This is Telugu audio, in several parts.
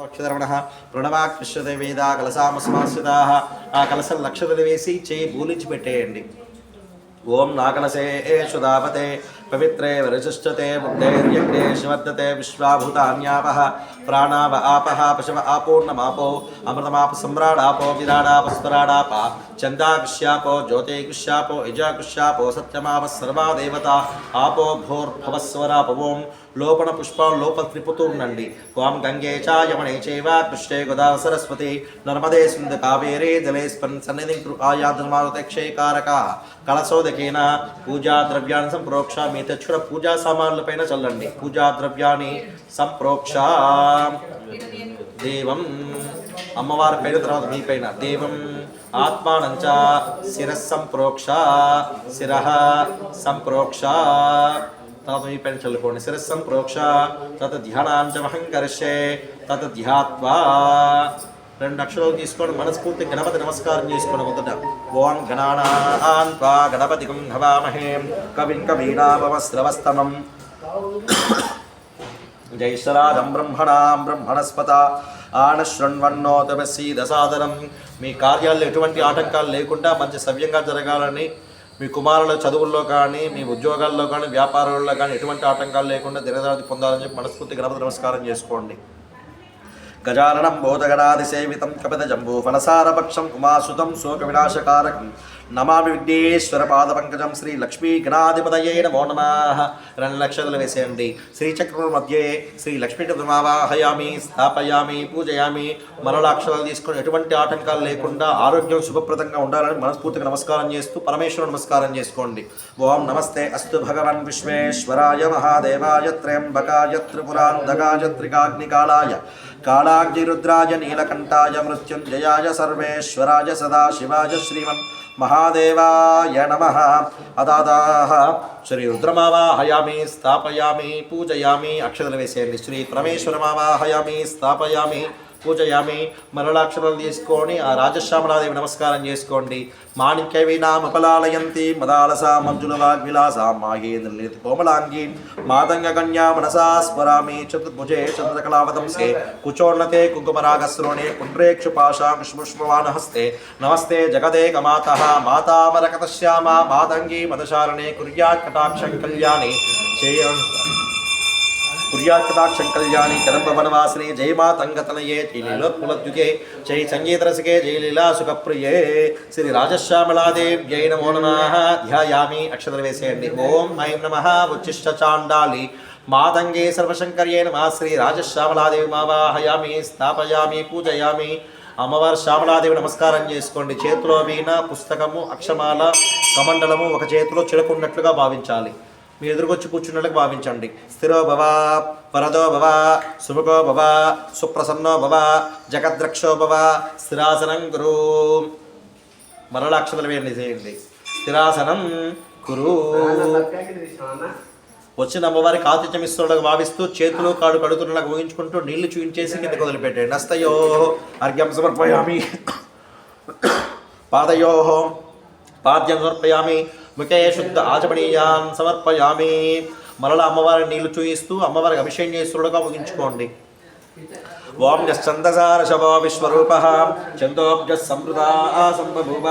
అక్షరమణ ప్రణవాకృష్యతే వేదా కలసామస్మాశ్రితాః ఆ కలసం లక్షలు వేసి చేయి బూలించి పెట్టేయండి. ఓం నాకలసేషు దాపతే పవిత్రే వరిశిష్టతే బుద్ధైర్యజ్ఞే శివర్ధతే విశ్వాభూతాన్యాపః ప్రాణావ ఆపః పశవ ఆపోర్ణమాపో అమృతమాప సమ్రాడాపో విరాడాపస్వరాడాప చందాకృష్యాపో జ్యోతికృష్యాపో యజాకృష్యాపో సత్యమాప సర్వా దేవత ఆపో భోర్భవస్వరాపవోం లోపణ పుష్పాలు లోపల త్రిపుతూ ఉండండి. ఓం గంగే చ యమునే చైవ కృష్ణే గోదావరి సరస్వతి నర్మదే సింధు కావేరీ జలేస్పన్ సన్నిధిం ఆయాద్రమారుతక్షయకారక కలశోదకేన పూజా ద్రవ్యాన్ని సంప్రోక్ష మీ తెచ్చుకున్న పూజా సామాన్లపైన చల్లండి. పూజా ద్రవ్యాన్ని సంప్రోక్ష దేవం అమ్మవారి పైన తర్వాత మీ పైన దేవం ఆత్మానంచ శిరస్సంప్రోక్ష శిరః సంప్రోక్ష తర్వాత మీ పైన చల్లుకోండి. శిరస్సంప్రోక్ష తత్ ధ్యానాంచమహంకర్షే తత్ ధ్యాత్వా 2 అక్షరాలు తీసుకోండి. మనస్ఫూర్తి గణపతి నమస్కారం చేసుకోండి. మొదట ఓం గణానాన్ త్వా గణపతికం హవామహే కవిం కవీనామవస్రవస్తమం జైశ్వరాజం బ్రహ్మణాం బ్రహ్మణస్పత ఆనశృణ్వన్నోతమసీదసాదరం. మీ కార్యాల్లో ఎటువంటి ఆటంకాలు లేకుండా మంచి సవ్యంగా జరగాలని, మీ కుమారుల చదువుల్లో కానీ మీ ఉద్యోగాల్లో కానీ వ్యాపారాల్లో కానీ ఎటువంటి ఆటంకాలు లేకుండా దినదాది పొందాలని చెప్పి మనస్ఫూర్తి గణపతి నమస్కారం చేసుకోండి. గజాననం బోధగణాదిసేవితం కపిత జంబూ ఫలసారపక్షం ఉమాసుతం శోక వినాశకారకం నమామి విఘ్నేశ్వర పాదపంకజం శ్రీ లక్ష్మీ గణాధిపతయే నమో నమః. 2 లక్షలు వేసేయండి. శ్రీచక్రం మధ్యే శ్రీ లక్ష్మీ ఆవాహయామి స్థాపయామి పూజయామి. మరల అక్షరాలు తీసుకొని ఎటువంటి ఆటంకాలు లేకుండా ఆరోగ్యం శుభప్రదంగా ఉండాలని మనస్ఫూర్తిగా నమస్కారం చేస్తూ పరమేశ్వరుడు నమస్కారం చేసుకోండి. ఓం నమస్తే అస్తు భగవన్ విశ్వేశ్వరాయ మహాదేవాయ త్ర్యంబకాయ త్రిపురాంధకాయ త్రికాగ్నికాలాయ కాళాగ్నిరుద్రాయ నీలకంఠాయ మృత్యుంజయాయ సర్వేశ్వరాయ సదాశివాయ శ్రీమన్ మహాదేవాయ నమః. అదాదాః శ్రీ రుద్రమావాహయామి స్థాపయామి పూజయామి. అక్షతలు వేసేయండి. శ్రీ పరమేశ్వరమావాహయామి స్థాపయామి పూజయామి. మరలాక్షరాలు తీసుకొని ఆ రాజశ్యామలాదేవి నమస్కారం చేసుకోండి. మాణిక్య వీణామపలాలయంతి మదాలసా మంజుల వాగ్విలాసా మాహేంద్రనితి కోమలాంగీ మాతంగ కన్యా మనసా స్మరామి. చతుర్భుజే చంద్రకళావతంసే కుచోన్నతే కుంకుమరాగశ్రోణే పుండ్రేక్షుపాశాంకుష్పుష్పవానహస్తే నమస్తే జగదేకమాతః మాతామరకతశ్యామా మాతంగీ మదశారణే కుర్యాత్కటాక్షం కళ్యాణి కుర్యాత్కటాక్షం కళ్యాణి కదంబవనవాసిని జయ మాతంగతనయే జయలీలోత్పులద్యుతే జయ సంగీతరసికే జయలీలా సుఖప్రియే. శ్రీ రాజశ్యామలాదేవ్యై నమో నమః. ధ్యాయామి. అక్షతలు వేసేయండి. ఓం ఐం నమః ఉచ్చిష్ట చాండాలి మాతంగే సర్వశంకర్యే నమః. శ్రీ రాజశ్యామలాదేవి మావాహయామి స్థాపయామి పూజయామి. అమ్మవారు శ్యామలాదేవి నమస్కారం చేసుకోండి. చేతిలో వీణ పుస్తకము అక్షమాల కమండలము ఒక చేతిలో చిలకున్నట్లుగా భావించాలి. మీ ఎదురుకొచ్చి కూర్చున్నట్లుగా భావించండి. స్థిరో భవ వరదో భవ సుముఖో భవ సుప్రసన్నో భవ జగద్రక్షో భవ స్థిరాసనం గురు. మరల అక్షతలు వేయండి. స్థిరాసనం గురు. వచ్చిన అమ్మవారికి ఆతిథ్యమిస్తున్నట్టుగా భావిస్తూ చేతులు కాడు కడుతున్నట్టుగా ఊహించుకుంటూ నీళ్లు చూయించేసి కిందకు వదిలిపెట్టండి. హస్తయో అర్ఘ్యం సమర్పయామి. పాదయో పాద్యం సమర్పయామి. ముఖే శుద్ధ ఆచమనీయాన్ సమర్పయామి. మరల అమ్మవారికి నీళ్లు చూయిస్తూ అమ్మవారికి అభిషేకం చేస్తున్నట్టుగా ముగించుకోండి. ఓం యశ్చందసారశవో విశ్వరూపః చందోబ్జః సంవృతా సంబభూవ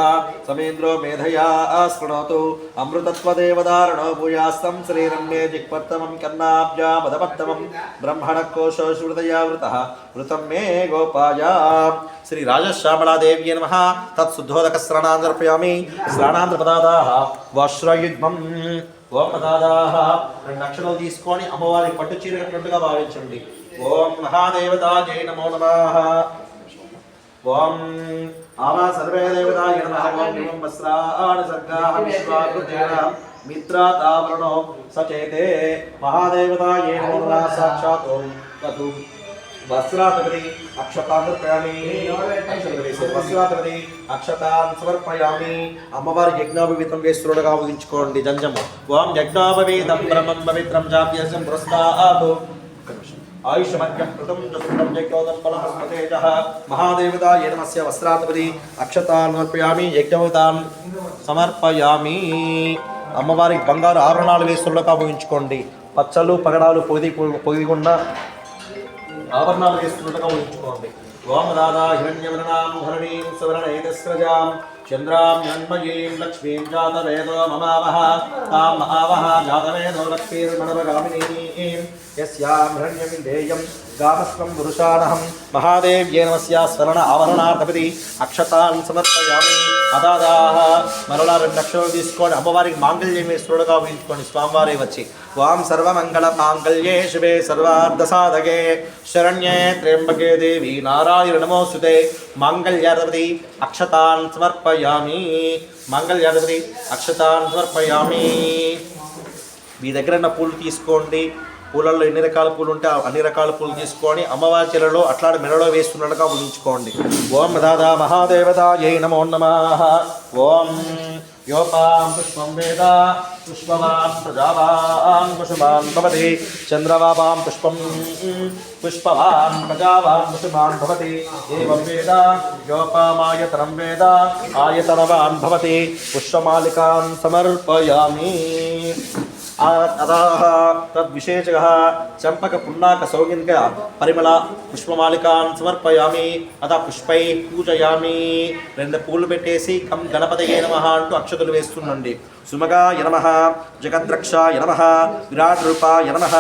సమేంద్రో మేధయా స్పృణోతు అమృతత్వదేవదారణో భూయాస్తం శ్రీరం మే జిక్పత్తమం కన్నాబ్జామదపత్తమం బ్రహ్మణకోశో శృతయా వృతః వృతం మే గోపాయ. శ్రీ రాజశ్యామలాదేవ్యై నమః. తత్శుద్ధోదక స్నానాంతర్పయామి. స్నానాంతర్పదాదాః వశ్రయుగ్మం. ఓం పదాదాః 2 అక్షరాలు తీసుకొని అమ్మవారికి పట్టు చీర కట్టినట్టుగా భావించండి. ఓం మహాదేవతాయై నమో నమః. ఓం ఆవా సర్వే దేవతాయ నమః. ఓం వస్త్రాణి సర్గాః విశ్వాకృతేన మిత్రాతావరణో సచేతే మహాదేవతాయై నమో నమః. సాక్షాత్ ఓం తతు వస్త్రాతపతి అక్షతాంతర్పయామి. వస్త్రాతపతి అక్షతాన్ సమర్పయామి. అమ్మవారి యజ్ఞోపవీతం వేస్తున్నట్టుగా ఊహించుకోండి. జంజము. ఓం యజ్ఞోపవీతం బ్రహ్మం పవిత్రం జాప్యసం పురస్తాతు ఆయుష్మర్గం కృతం చతుర్థం యజ్ఞోదం బలమస్మతేజః. మహాదేవతాయై నమస్య. వస్త్రాతపతి అక్షతాన్ సమర్పయామి. యజ్ఞోపవీతాన్ సమర్పయామి. అమ్మవారికి బంగారు ఆభరణాలు వేస్తున్నట్టుగా ఊహించుకోండి. పచ్చలు పగడాలు పొదిగున్న ఆభరణాలు వేస్తున్నట్టుగా ఊహించుకోండి. ఓం దాదా హిరణ్యవర్ణాం హరణీం సువర్ణైతస్రజాం చంద్రాం హిరణ్మయీం లక్ష్మీం జాతవేదో మమావహ తాం మహావహ జాతవేదో లక్ష్మీర్మణవగామినీం యస్యాం హిరణ్యమిందేయం గామస్వం పురుషానహం మహాదేవ్యే నమస్యా స్వర్ణ ఆభరణార్థపతి అక్షతాన్ సమర్పయామి. అదాదాహ మరలా 2 అక్షరాలు తీసుకోండి. అమ్మవారికి మాంగళ్యం వేస్తున్నట్టుగా ఊహించుకోండి. స్వామివారి వచ్చి వాం సర్వమంగళ మాంగళ్యే శివే సర్వార్థ సాధకే శరణ్యే త్ర్యంబకే దేవి నారాయణ నమోస్తుతే. మాంగళ్యాధిపతి అక్షతాన్ సమర్పయామి. మాంగళ్యాధిపతి అక్షతాన్ సమర్పయామి. మీ దగ్గర ఉన్న పూలు తీసుకోండి. పూలల్లో ఎన్ని రకాల పూలు ఉంటే అన్ని రకాల పూలు తీసుకొని అమ్మవారి చెలలో అట్లాంటి మెడలో వేస్తున్నట్టుగా ఊహించుకోండి. ఓం దాదా మహాదేవతాయై నమో నమః. ఓం యోపాం పుష్పం వేద పుష్పవాన్ ప్రజావాన్ పుష్పవాన్ భవతి చంద్రవాపాం పుష్పం పుష్పవాన్ ప్రజావాన్ పుష్పవాన్ భవతి ఏవం వేద యోపామాయతనం వేద ఆయతనవాన్ భవతి. పుష్పమాలికాన్ సమర్పయామి. అదాహ తద్విశేషः చంపక పున్నాక సౌగంధిక పరిమళ పుష్పమాలికాన్ సమర్పయామి. అదా పుష్పై పూజయామి. 2 పూలు పెట్టేసి కం గణపతయే నమః అంటూ అక్షతలు వేస్తుండండి. సుమగాయ నమః జగద్రక్షాయ నమః విరాట్ రూపాయ నమః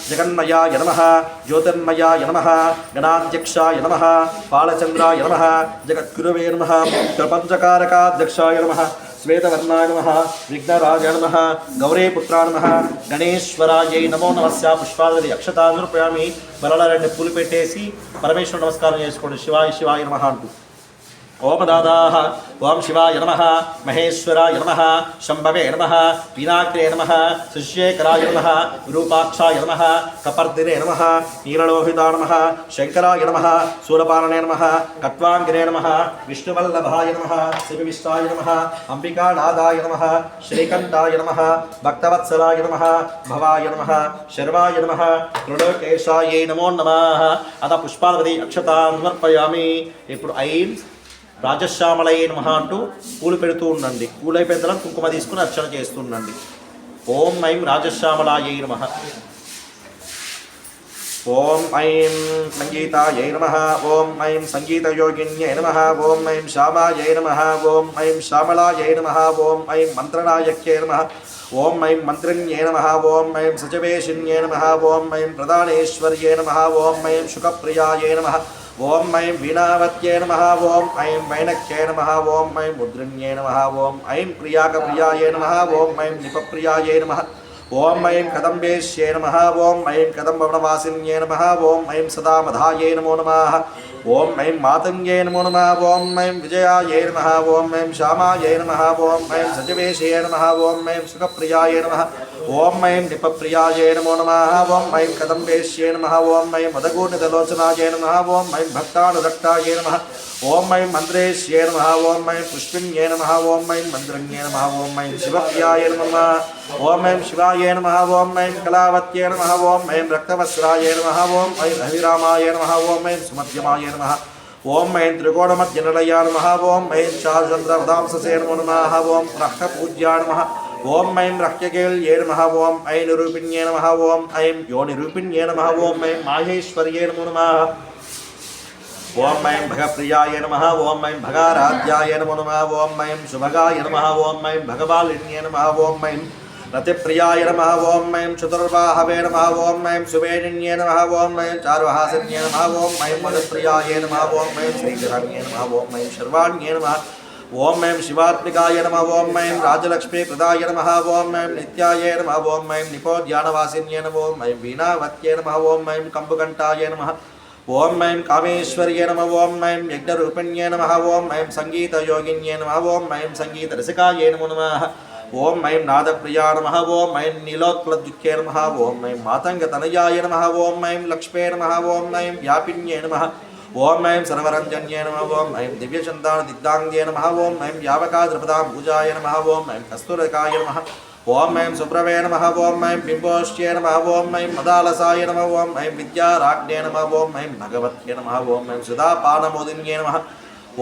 జగన్మయాయ నమః జ్యోతిర్మయాయ నమః గణాధ్యక్షాయ నమః బాలచంద్రాయ నమః జగద్గురవే నమః ప్రపంచకారకాధ్యక్షాయ నమః శ్వేతవర్ణాయ నమః విఘ్నరాజాయ నమః గౌరీపుత్రాయ నమః గణేశ్వరాయై నమో నమస్య. పుష్పాదరి అక్షతాన్ని సమర్పయామి. మరలా 2 పూలు పెట్టేసి పరమేశ్వరుడు నమస్కారం చేసుకోండి. శివాయ శివాయ నమః అంటూ. ఓం దాదాహ ఓం శివాయ నమః మహేశ్వరాయ నమః శంభవే నమః పీనాగ్రే నమః శశిశేఖరాయ నమః విరూపాక్షాయ నమః కపర్దినే నమః నీలలోహితాయ నమః శంకరాయ నమః శూలపాలనే నమః కట్వాంగిరే నమః విష్ణువల్లభాయ నమః శివవిష్టాయ నమః అంబికానాదాయ నమః శ్రీకంఠాయ నమః భక్తవత్సలాయ నమః భవాయ నమః శర్వాయ నమః త్రిలోకేశాయై నమో నమః. అత పుష్పాలవతి అక్షతాన్ సమర్పయామి. ఇప్పుడు ఐం రాజశ్యామలయే నమః అంటూ పూలు పెడుతూ ఉండండి. పూలు అయిపోయిన తర్వాత కుంకుమ తీసుకుని అర్చన చేస్తూ ఉండండి. ఓం ఐం రాజశ్యామలాయై నమః. ఓం ఐం సంగీతాయై నమః. ఓం ఐం సంగీతయోగిన్యై నమః. ఓం ఐం శ్యామాయై నమః. ఓం ఐం శ్యామలాయై నమః. ఓం ఐం మంత్రనాయక్యై నమః. ఓం ఐం మంత్రిణ్యై నమః. ఓం ఐం సచవేషిణ్యై నమః. ఓం ఐం ప్రధానేశ్వర్యై నమః. ఓం ఐం శుకప్రియాయై నమః. ఓం ఐం వీణావత్యై నమః. ఓం ఐం వైనక్యై నమః. ఓం ఐం ముద్రిణ్యై నమః. ఓం ఐం ప్రియాకప్రియాయై నమః. ఓం ఐం నిపప్రియాయై నమః. ఓం ఐం కదంబేశ్యై నమః. ఓం ఐం కదంబవనవాసిన్యై నమః. ఓం ఐం సదామధాయై నమో నమః. ఓం ఐం మాతంగ్యై నమో నమః. ఓం ఐం విజయాయై నమః. ఓం ఐం శ్యామాయై నమః. ఓం ఐం సజవేశయై నమః. ఓం ఐం సుఖప్రియాయై నమః. ఓం ఐం నిపప్రియాయై నమో నమః. ఓం ఐం కదంబేశ్యై నమః. ఓం ఐం మదగూర్ణితలోచనాయై నమః. ఓం ఐం భక్తానురక్తాయై నమః. ఓం ఐం మంత్రేశ్యై నమః. ఓం ఐం పుష్పిణ్యై నమః. ఓం ఐం మంత్రిణ్యై నమః. ఓం ఐం శివప్రియాయై నమః. ఓం ఐం శివాయై నమః. ఓం ఐం కళావత్యై నమః. ఓం ఐం రక్తవస్త్రాయై నమః. ఓం ఐం అభిరామాయై నమః. ఓం ఐం సుమధ్యమాయై నమః. ఓం ఐం త్రికోణమధ్యనిలయాయ నమః. ఓం ఐం చారుచంద్రవదాంససే నమో నమః. ఓం రక్తపూజ్యాయ నమః. ఓం ఐం రక్యకేళ్యై నమః. ఓం ఐం నిరూపిణ్యై నమః. ఓం ఐం యోనిరూపిణ్యై నమః. ఓం ఐం మాహేశ్వర్యై నమో నమః. ఓం ఐం భగప్రియాయ నమః. ఓం ఐం భగారాధ్యాయ నమో నమః. ఓం ఐం శుభగాయ నమః. ఓం ఐం భగవాలిన్యై నమః. ఓం ఐం రతిప్రియాయ నమః. ఓం ఐం చతుర్బాహవే నమః. ఓం ఐం సువేణిన్యై నమః. ఓం ఐం చారుహాసిన్యై నమః. ఓం ఐం మధుప్రియాయ నమః. ఓం ఐం శ్రీకరణ్యై నమః. ఓం ఐం శర్వాణ్యై నమః. ఓం ఐం శివాత్మికాయ నమః. ఓం ఐం రాజలక్ష్మీ ప్రదాయ నమః. ఓం ఐం నిత్యాయ నమః. ఓం ఐం నిపోద్యానవాసిన్యై నమః. ఓం ఐం వీణావత్యై నమః. ఓం ఐం కంబుకంఠాయ నమః. ఓం ఐం కామేశ్వర్యై నమః. ఓం ఐం యజ్ఞరూపిణ్యై నమః. ఓం ఐం సంగీతయోగిన్యై నమః. ఓం ఐం సంగీతరసికాయై నమో నమః. ఓం ఐం నాదప్రియా నమః. ఓం ఐం నీలోత్పలద్యుక్తై నమః. ఓం ఐం మాతంగతనయాయ నమః. ఓం ఐం లక్ష్మే నమః. ఓం ఐం వ్యాపిన్యై నమః. ఓం ఐం సర్వరంజన్యై నమః. ఓం ఐం దివ్యచందానదిగ్ధాంగ్యై నమః. ఓం ఐం యావకాద్రపదాం పూజాయ నమః. ఓం ఐం కస్తూరకాయ నమః. ఓం ఐం సుప్రవే నమః. ఓం ఐం బింబోష్ట్యై నమః. ఓం ఐం మదాలసాయ నమః. ఓం ఐం విద్యారాజ్ఞై నమః. ఓం ఐం భగవత్యై నమః. ఓం ఐం సుధాపానమోదిన్యై నమః.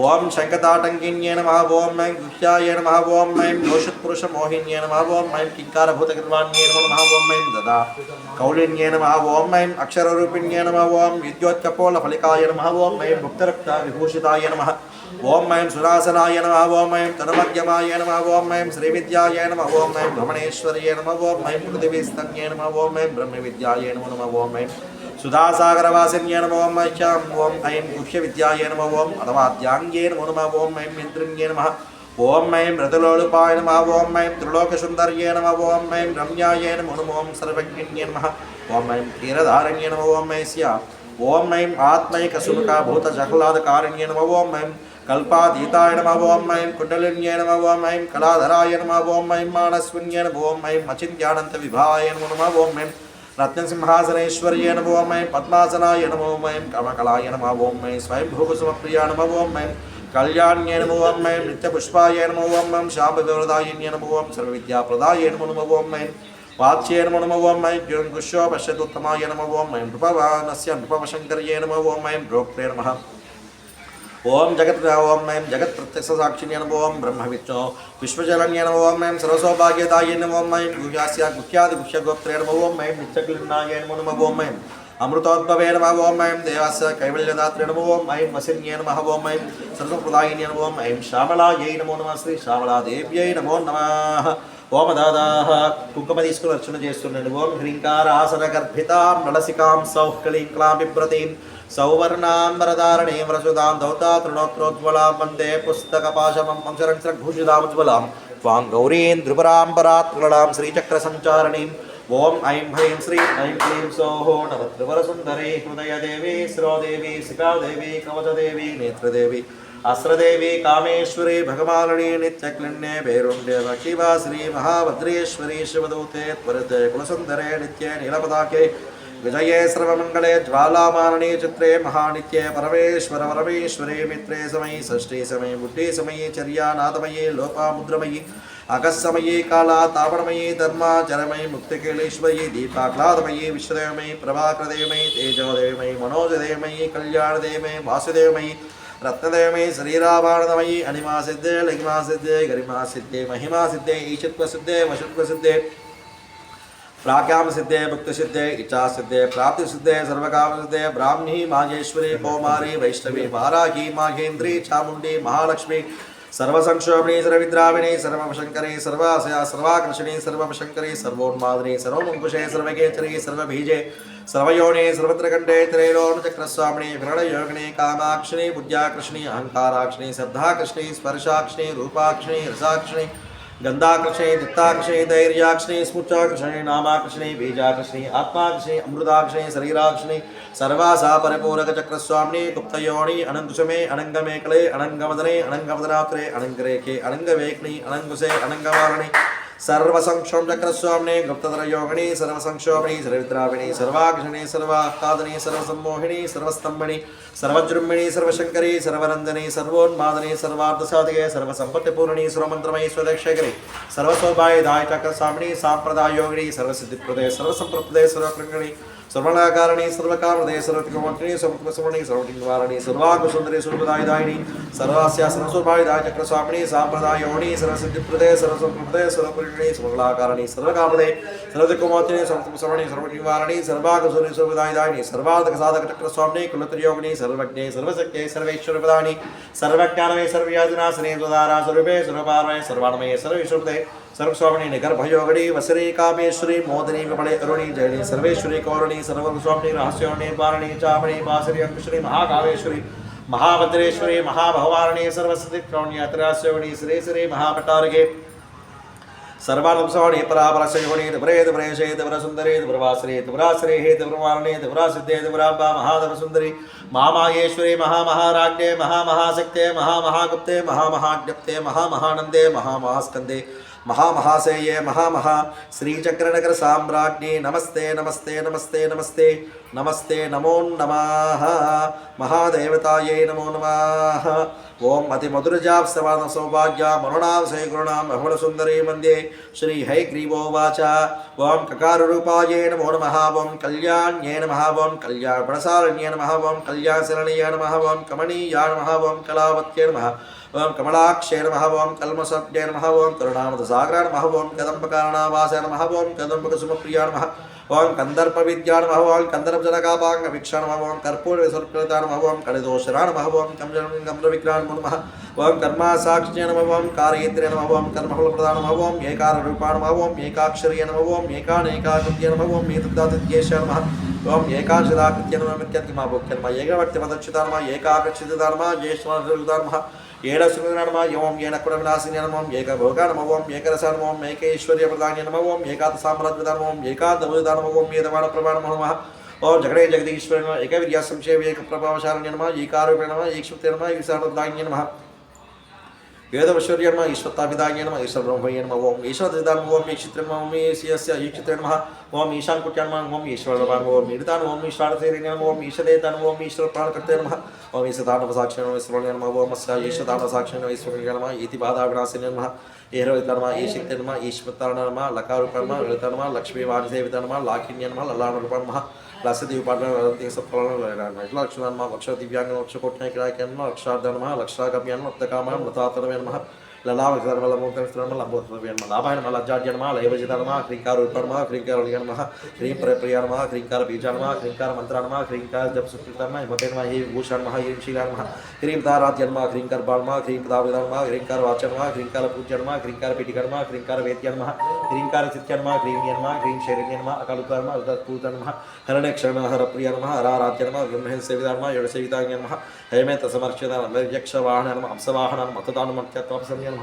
ఓం శంఖతాటంకిన్యే నమః ఓం ఐం గుహ్యాయ నమః ఓం ఐం దోషత్పురుషమోహిన్యే నమః ఓం ఐం కింకారభూతకృత్వాన్యే నమః ఓం ఐం దదా కౌలిన్యే నమః ఓం ఐం అక్షరరూపిణ్యే నమః ఓం విద్యోత్కపోలఫలికాయ నమః ఓం ఐం గుప్తరక్త విభూషితాయ నమః ఓం ఐం సురాసనాయ నమః ఓం ఐం తనుమధ్యమాయ నమః ఓం ఐం శ్రీవిద్యాయ నమః ఓం ఐం భ్రమణేశ్వర్యే నమః ఓం ఐం పృథివీస్తన్యే నమః ఓం ఐం బ్రహ్మవిద్యాయ నమః ఓం ఐం సుధాసాగరవాసిన్యే నమః ఓం ఐం ఓం ఐం గుహ్యవిద్యాయ నమః ఓం అథవాద్యాంగే నమః ఓం ఐం ఇంద్రిణ్యే నమః ఓం ఐం రతులోలుపాయ నమః ఓం ఐం త్రిలోకసుందర్యే నమః ఓం ఐం రమ్యాయ నమః ఓం సర్వజ్ఞన్యే నమః ఓం ఐం క్షీరధారణ్యే నమః ఓం ఐస్య ఓం ఐం ఆత్మైకసుముఖభూతజహ్లాదకారణ్యే నమః ఓం ఐం కల్పాతీతాయ నమః ఓం ఐం కుండలిన్యే నమః ఓం ఐం కళాధరాయ నమః ఓం ఐం మానస్విన్యే నమః ఓం ఐం అచింత్యానంత విభాయ నమః ఓం ఐం రత్నసింహాసనేశ్వర్యే నమః ఓం ఐం పద్మాసనాయ నమః ఓం ఐం కమకలాయ నమః ఓం ఐం స్వయంభూసుమప్రియ నమః ఓం ఐం కళ్యాణ్యే నమః ఓం ఐం నిత్యపుష్పాయ నమః ఓం ఐం శాంభవివరదాయిన్యే నమః ఓం సర్వవిద్యాప్రదాయ నమః ఓం ఐం వాచ్యే నమః ఓం ఐం జ్యోంగుష్యో పశ్యతుత్తమాయ నమః ఓం ఐం నృపవానస్య నృపవశంకర్యే నమః ఓం ఐం బ్రోక్తే నమః ఓం జగత్ ఓం ఐం జగత్ ప్రత్యక్ష సాక్షిణ్య నమః ఓం బ్రహ్మవిష్ణు విశ్వజనన్య నమః ఓం ఐం సర్వసౌభాగ్యదాయ నమః ఓం ఐం గుహ్యాస్య గుహ్యాది గుహ్యగోత్రే నమః ఓం ఐం నిత్యక్లిన్నాయ నమః ఓం ఐం అమృతోద్భవే నమః ఓం ఐం దేవస్య కైవల్యదాత్రే నమః ఓం ఐం వసిన్యే నమః ఓం ఐం సర్వప్రదాయిన్యే నమః ఓం ఐం శ్యామలాయై నమో నమః శ్రీ శ్యామలాదేవ్యై నమో నమః ఓం దాదాహ కుంకుమ తీసుకుని అర్చన చేస్తున్నాడు. ఓం హ్రీంకారాసన గర్భితాం నలసికాం సౌఃకళీం క్లాం బిభ్రతీం సౌవర్ణాం వరదారణీం వ్రసుదాం దౌతా తృణోత్రోజ్వలాం వందే పుస్తకపాశమం వంశరంక్షభూషితాముజ్వలాం త్వాం గౌరీం ధ్రువరాం పరాత్మలాం శ్రీచక్రసంచారణీం. ఓం ఐం హ్రీం శ్రీం ఐం క్లీం సౌః నవత్రివరసుందరీ హృదయదేవి శిరోదేవి శిఖాదేవి కవచదేవి నేత్రదేవి అస్రదేవి కామేశ్వరి భగవాలని నిత్యక్లిన్నే భైరుండే వక్షివా శ్రీ మహాభద్రేశ్వరి శివదూతే త్వరితే కులసుందరే నిత్యే నీలపతాకే విజయే సర్వమంగళే జ్వాలామాలని చిత్రే మహానిత్యే పరమేశ్వర పరమేశ్వరే మిత్రే సమయీ షష్ఠీ సమయీ బుద్ధి సమయీ చర్యానాథమయీ లోపాముద్రమయీ అగస్సమయీ కాళా తాపణమయీ ధర్మాచరమయీ ముక్తికేళేశ్వరీ దీపాక్లాదమయీ విశ్వదేవమయీ ప్రభాకరదేవమయీ తేజోదేవమయీ మనోజదేవమయీ కళ్యాణదేవమయీ వాసుదేవమయీ రత్నదేవమయీ శ్రీరామానందమయీ అనిమా సిద్ధే లగిమా సిద్ధే గరిమా సిద్ధే మహిమా సిద్ధే ఈశత్వ సిద్ధే వశత్వ సిద్ధే ప్రాక్యామ సిద్ధే భక్తి సిద్ధే ఇచ్చా సిద్ధే ప్రాప్తి సిద్ధే సర్వకామ సిద్ధే బ్రాహ్మీ మాగేశ్వరి కౌమారి వైష్ణవి వారాహి మాఘేంద్రి చాముండి మహాలక్ష్మి సర్వసంక్షోభిణి సర్వవిద్రావిణి సర్వశంకరి సర్వాశయ సర్వాకర్షిణి సర్వశంకరి సర్వోన్మాదిని సర్వముంకుశే సర్వకేచరి సర్వబీజే సర్వయోని సర్వత్రకంఠే త్రైలోకచక్రస్వామిని ప్రణయోగిని కామాక్షిణి బుద్ధ్యాకృష్ణి అహంకారాక్షిణి శబ్దాకృష్ణి స్పర్శాక్షిణి రూపాక్షిణి రసాక్షిణి గంధాకృష్ణి దిత్తాకృష్ణి ధైర్యాక్షిణి స్ఫూర్చాకృష్ణి నామాకృష్ణి బీజాకృష్ణి ఆత్మాకృష్ణి అమృతాకృష్ణి శరీరాకృష్ణి సర్వాసా పరిపూరక చక్రస్వామిని గుప్తయోని అనంకుశమే అనంగమేకలే అనంగమదనే అనంగమదనాత్రే అనంగరేఖే అనంగవేక్ని అనంగుశే అనంగవారణి సర్వసంక్షోం చక్రస్వామిని గుప్తధరయోగిని సర్వసంక్షోభిణి సర్వవిద్రావిణి సర్వాకృష్ణి సర్వాహ్లాదిని సర్వసమ్మోహిని సర్వస్తంభని సర్వజృంభిణి సర్వశంకరి సర్వరంజని సర్వోన్మాదని సర్వార్థసాధికే సర్వసంపత్తిపూర్ణి సర్వమంత్రమయీ స్వదక్షేకరి సర్వసౌభాయదాయ చక్రస్వామిని సాంప్రదాయోగిని సర్వసిద్ధిప్రదే సర్వసంప్రదే సర్వకృంగిణి सर्वकारिणी सर्वकामदे सर्वतिकमोक्षिणी सर्वत्मसमणि सर्वटिंगवारिणी सर्वाकुसुंदरी सर्वदायिदायिनी सर्वास्या सर्वसौभाग्यदाय चक्रस्वामिनी सांप्रदायोनि सर्वसिद्धिप्रदे सर्वसंप्रदे सर्वपरिणी सर्वकलाकारिणी सर्वकामदे सर्वतिकमोक्षिणी सर्वत्मसमणि सर्वटिंगवारिणी सर्वाकुसुंदरी सर्वदायिदायिनी सर्वार्थकसाधक चक्रस्वामिनी कुलत्रयोगिनी सर्वज्ञे सर्वशक्ते सर्वेश्वरप्रदानि सर्वज्ञानमये सर्वव्याधिनाशने स्वदारा स्वरूपे सर्वपारमये सर्वाणमये सर्वेश्वरप्रदे सर्वस्वामिनी निगर्भयोगिनी वसरी कामेश्वरी मोदिनी विमले अरुणी जयनी सर्वेश्वरी कौरणी सर्वस्वामिनी रहस्योणी पारणी चामणी बासरी अंकुशरी महाकामेश्वरी महाभद्रेश्वरी महाभवारणी सर्वसिद्धि क्रौण्यत्रास्योणी श्री श्री महापटारगे सर्वानुपसवणी परापरशयोणी दुबरे दुबरेशे दुबरसुंदरी दुबरवासरे दुबरासरे हे दुबरवारणे दुबरासिद्धे दुबराम्बा महादवसुंदरी महामाहेश्वरी महामहाराज्ञे महामहाशक्ते महामहागुप्ते महामहाज्ञप्ते महामहानंदे महामहास्कंदे महामहासेये महामहा श्रीचक्रनगर साम्राज्ञी नमस्ते नमस्ते नमस्ते नमस्ते నమస్తే నమో నమః మహాదేవతాయై నమో నమః ఓం అతి మధురజాం సమాన సౌభాగ్య మరుణాం శ్రీగురుణాం బహుళ సుందరీ వందే శ్రీ హైగ్రీవోవాచ ఓం కకారరూపాయై నమో నమః ఓం కళ్యాణ్యై నమః ఓం కళ్యాణప్రసారణ్యై నమః ఓం కళ్యాణశరణీయై నమః ఓం కమనీయాయ నమః ఓం కళావత్యై నమః ఓం కమలాక్షే నమః ఓం కల్మసభ్యై నమః ఓం కరుణామృతసాగరాయ నమః ఓం కదంబకారణావాసాయ నమః ఓం కదంబకసుమప్రియాయ నమః ఓం కందర్పవిద్యా నమః ఓం కందర్పజనకాపాంగవీక్షణ నమః ఓం కర్పూరవిసర్పితాయ నమః ఓం కళిదోషరాయ నమః ఓం కమ్రవిగ్రహాయ నమః ఓం కర్మాసాక్ష్యై నమః ఓం కార్యేత్రే నమః ఓం కర్మఫలప్రదాయ నమః ఓం ఏకారరూపాయ నమః ఓం ఏకాక్షర్యై నమః ఓం ఏకానేకాకృత్యై నమః ఓం ఏతద్దాతద్యేషాయ నమః ఓం ఏకాక్షరాకృత్యై నమః మిత్యర్కిమాభోక్త్యై నమః ఏకవర్త్యమదక్షితాయ నమః ఏకాకక్షితాయ నమః జ్యేష్ఠమానృతాయ నమః ఏడసునాయ నమః ఓం ఏనకుడ వినాశిన్యై నమః ఓం ఏకభోగాయ నమః ఓం ఏకరసాయ నమః ఓం ఏకైశ్వర్యప్రదాన్యై నమః ఓం ఏకాదసామ్రాజ్యదాయ నమః ఓం ఏకాదముదాయ నమః ఓం ఏదవానప్రభాయ నమః ఓం జగడే జగదీశ్వరాయ నమః ఏకవిద్యాసంశయ ఏకప్రభావశాలిన్యై నమః ఏకారూపేణ నమః ఏకశక్తే నమః ఈశానప్రదాన్యై నమః వేదవశ్వర్య నమః ఈశ్వత్తాభిదాన్యై నమః ఈశ్వరబ్రహ్మయ్యై నమః ఓం ఈశ్వరదాయ నమః ఓం ఈక్షిత్రే నమః ఓం ఈశ్యస్య ఈక్షిత్రే నమః ఓం ఈశాన్కుట్యాయ నమః ఓం ఈశ్వరబాయ నమః ఓం ఈడితాయ నమః ఓం ఈశ్వరసేనే నమః ఓం ఈశ్వరేతాయ నమః ఓం ఈశ్వరప్రాణకర్తే నమః ఓం ఈశ్వదానవసాక్షిణే నమః ఈశ్వరాయ నమః ఓం అస్య ఈశ్వదానవసాక్షిణే నమః ఈశ్వరాయ నమః ఈతి బాధావినాశినే నమః ఏహరోహిత నమః ఈశక్తే నమః ఈశ్వత్తాయ నమః లకారూపాయ నమః లలిత నమః లక్ష్మీవాణిసేవిత నమః లాకిన్య నమః లలానరూపాయ నమః లస్యదీపాటన సత్ఫలం నమః వక్ష దివ్యాంగ వక్షకోట్నైక్రాయ నమః లక్షార్థ నమః లక్షాగమ్య నమః లబ్ధకామ మృతాతరమే నమః లాభాయ నమః లజ్జాడ్య నమః లైవజిత నమః హ్రీంకారూప నమః హ్రీంకారలియ నమః హ్రీం ప్రియ నమః హ్రీంకార బీజ నమః హ్రీంకార మంత్ర నమః హ్రీంకార జప సుకృత నమః హిమతే నమః హీ భూషణ నమః హ్రీం శీల నమః హ్రీం తారాధ్య నమః హ్రీంకార బాల నమః హ్రీం పదావిద నమః హ్రీంకార వాచ నమః హ్రీంకార పూజ్య నమః హ్రీంకార పీఠిక నమః హ్రీంకార వేద్య నమః హ్రీంకార చిత్య నమః హ్రీంయ నమః హ్రీం శైరణ్య నమః అకాలుక నమః అర్ధపూత నమః హరణక్షర నమః హరప్రియ నమః హరారాధ్య నమః బ్రహ్మేణ సేవిత నమః యోడ సేవితాయ నమః హేమేత సమర్చిత నమః యక్షవాహన నమః హంసవాహన మతదానమత్యత్వప్సమ్య నమః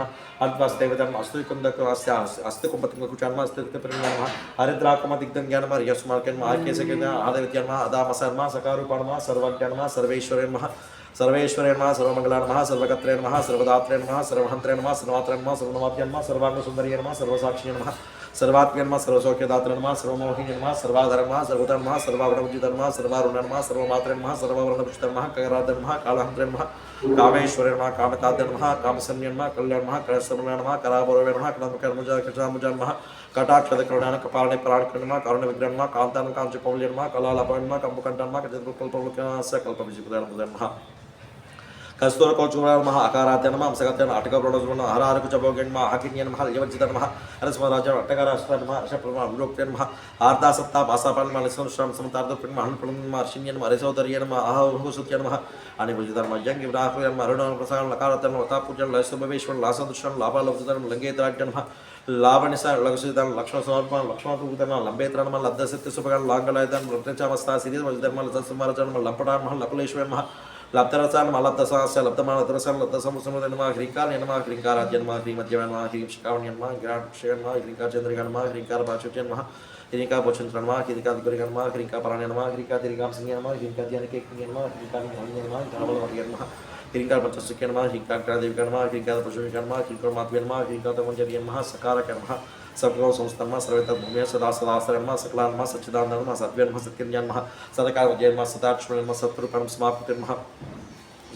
అద్వాస్తేవితం అస్తుకుందకస్య అస్తుకుంపతికుచ నమః అస్తుప్రియ నమః హరిద్రాకుమ దిగ్ధంజ్ఞ నమః యస్మార్క నమః ఆకేశజ్ఞ ఆదవిద్య నమః అదామస నమః సకారూప నమః సర్వజ్ఞ నమః సర్వేశ్వర నమః सर्वेश्वरे नमः सर्वमंगला नमः सर्वकत्रे नमः सर्वदात्रे नमः सर्वहंत्रे नमः सर्वमात्रे नमः सर्वनवाप्य नमः सर्वांगसुंदर्ये नमः सर्वसाक्षिणे नमः सर्वात्म्य नमः सर्वसौख्यदात्रे नमः सर्वमोहिनी नमः सर्वाधर नमः सर्वधर नमः सर्वावरणमुचित नमः सर्वारुण नमः सर्वमात्रे नमः सर्ववर्णपुष्ट नमः कराद्र नमः कालहंत्रे नमः कामेश्वरे नमः कामताद्र नमः कामसन्य नमः कल्याण नमः कलसमय नमः कराभरवे नमः कलमुजा नमः कटाक्षदकरुणान कपालने प्राणकर्ण नमः कारुण्य विग्रह नमः कांतान कांचपौल्य नमः कलालापय नमः कंबकंठ नमः कल्पकल्पकस्य कल्पविजिपुदान नमः कस्तूर कौचुरा नमः अकारात्य नमः अंसगत्य नमः अटकप्रणोज नमः हरारकु चपोगेन नमः आकिन्य नमः यवज्जित नमः हरस्मराज अटकराष्ट्र नमः अर्षप्रभा विलोक्य नमः आर्दासत्ता भासापाल नमः लिसंश्रम समतार्दप्रण नमः हनप्रण नमः अर्षिन्य नमः हरिसौदर्य नमः आहहुसुत्य नमः अनिभुजित नमः यंग विराहय नमः अरुण प्रसाद लकारात्य नमः तापूजन लयसुभवेश्वर लासदुष्ण लाभालब्धन लंगेतराज्य नमः लावण्यस लक्षितन लक्ष्मण समर्पण लक्ष्मण पुगतन लंबेत्र नमः लब्धसत्य सुभगण लांगलायतन रत्नचामस्ता सिरिज वज्रधर्म लतसुमारचन नमः लंपटान नमः लकुलेश्वर नमः लब्धरसान लब्धसास्य लब्धमानतरसान लब्धसमुद्र नमः ह्रींकार नमः ह्रींकाराद्य नमः ह्रीमद्य नमः ह्रीं शिकावण्य नमः ह्रींक्षय नमः ह्रींकार चंद्रिका नमः ह्रींकार पाचुच्य नमः ह्रींकार पोचंत्र नमः ह्रींकार दिगुरिका नमः ह्रींकार पराण्य नमः ह्रींकार दिरिकाम सिंह नमः ह्रींकार ध्यानके नमः ह्रींकार निहान्य नमः ह्रींकार नमः ह्रींकार पंचसुख्य नमः ह्रींकार क्रादेविका नमः ह्रींकार पशुविका नमः ह्रींकार मातव्य नमः ह्रींकार तमंजर्य नमः सकारक नमः सबको संस्थान सर्वेत भूमि सदा सदाश्रय नमः सकला नमः सच्चिदानंद नमः सत्य नमः सत्यज्ञान नमः सदकार विजय नमः सदाक्षर नमः सत्पुरुषम समाप्त नमः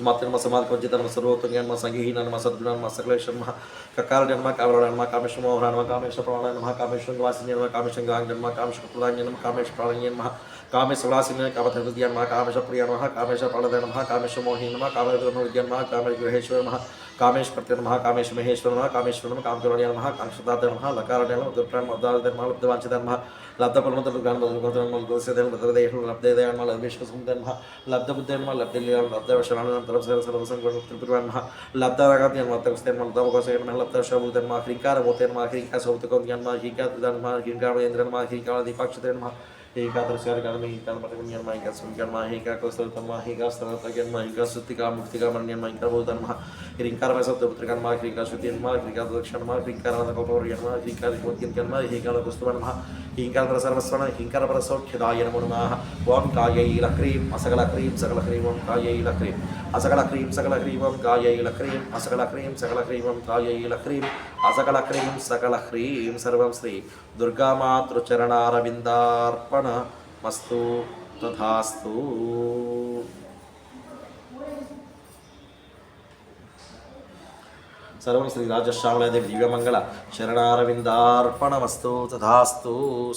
मातृ समाज वंचित नमः सर्वोत्तम नमः संगीहीन नमः सद्गुण नमः सकलेश्वर नमः ककार नमः कावरण नमः कामेश्वर मोहन नमः कामेश्वर प्राण नमः कामेश्वर वासिनी नमः कामेश्वर गांग नमः कामेश्वर प्रदान नमः कामेश्वर प्राण नमः कामेश्वर वासिनी कामधर्मद्य नमः कामेश्वर प्रिय नमः कामेश्वर प्राणद नमः कामेश्वर मोहिनी नमः कामेश्वर नमः कामेश्वर गृहेश्वर नमः कामेश्वर नमः कामेश्वर महेश्वर नमः कामेश्वर नमः कामकरण्य नमः कांक्षदात नमः लकारण नमः दुर्प्राण मदाद नमः लब्धवांचित नमः लब्धपरमत ज्ञान लब्धदेह लब्धदेह नमः लब्धेश्वर नमः लब्धबुद्ध नमः लब्धलीला लब्धवशरण नमः सर्वसंग त्रिपुरा नमः लब्धरागात्य नमः तपस्ते नमः लब्धवकोसे नमः लब्धशबुद्ध नमः ह्रींकार मोते नमः ह्रींकार सौतको ज्ञान नमः ह्रींकार नमः ह्रींकार इंद्र नमः ह्रींकार दीपाक्षते नमः एकादशकार कर्म एकाल पटकन नमः एका सुंदर नमः एका कौशल नमः एका सरलता नमः एका सुत्तिका मुक्तिका मन्य नमः एका बोध नमः ह्रींकार वसत पुत्रिका नमः ह्रींकार शुद्धि नमः ह्रींकार दक्षिण नमः ह्रींकार कल्पवर्य नमः ह्रींकार ज्योतिन नमः ह्रींकार कुस्तुभ नमः ह्रींकार सर्वस्वर्ण ह्रींकार परसौख्यदाय नमो नमः ओम कायैल क्रीम असकल क्रीम सकल क्रीम ओम कायैल क्रीम असकल क्रीम सकल क्रीम ओम कायैल क्रीम असकल क्रीम सकल क्रीम ओम कायैल क्रीम असकल क्रीम सकल क्रीम सर्वं श्री दुर्गा मातृ चरणारविंदार्पण मस्तु తథాస్తు. సర్వం శ్రీ రాజశ్యామలాదేవి దివ్యమంగళ శరణారవిందార్పణమస్తు. తథాస్తు.